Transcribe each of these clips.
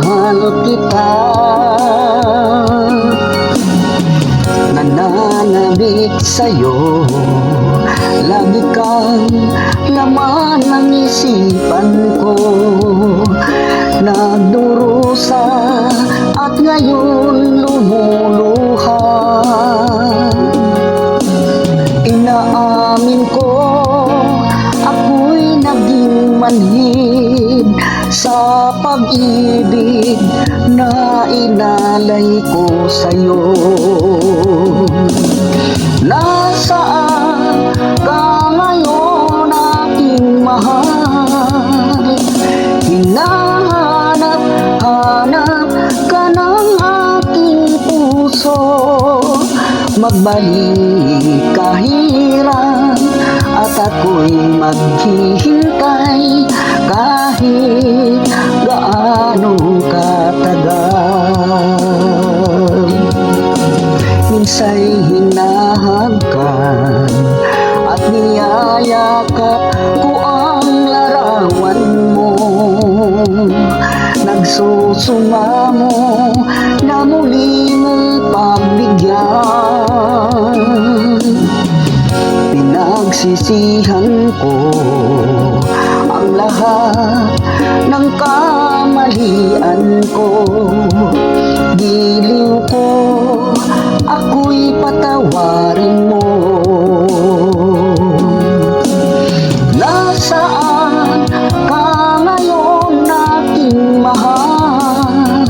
mahal kita. Nananabik sa'yo, lagi kang laman ng isipan ko. Nagdurusa at ngayon lumuluha. Inaamin ko, ako'y naging manhid sa pag-ibig na inalay ko sa'yo. Nasaan ka ngayon, aking mahal? Hinahanap-hanap ka ng aking puso. Magbalik kahirap at ako'y maghihintay kahit gaano katagal. Minsa'y hinahagkan at niyayakap ko ang larawan mo. Nagsusumamo na muli mong pagbigyan. Pinagsisihan ko ang lahat ng kamalian ko. Giliw ko, ako'y patawarin mo. Nasaan ka ngayon, aking mahal?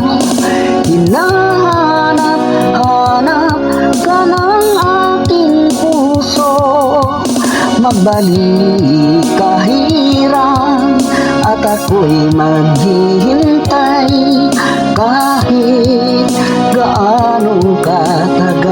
Hinahanap-hanap ka ng aking puso. Magbalik kahirap at ako'y maghihintay kahit gaano katagal.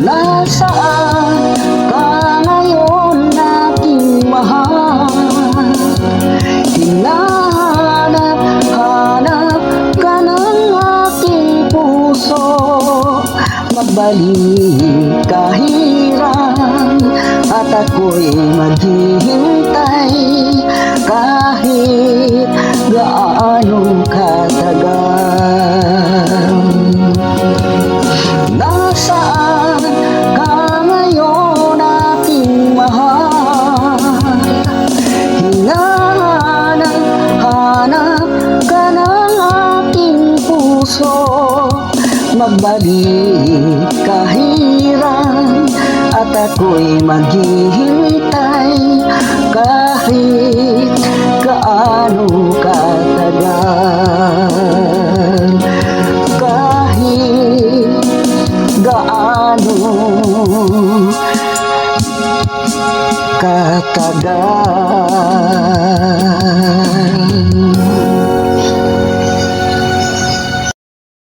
Nasaan ka ngayon, aking mahal? Hinahanap-hanap ka ng aking puso. Magbalik kahirap at ako'y maghihintay kahit gaano katagal. Nasaan ka ngayon, aking mahal? Hinahanap ka ng aking puso. Magbalik kahirap at ako'y maghihintay kahit gaano katagal. Kahit gaano katagal.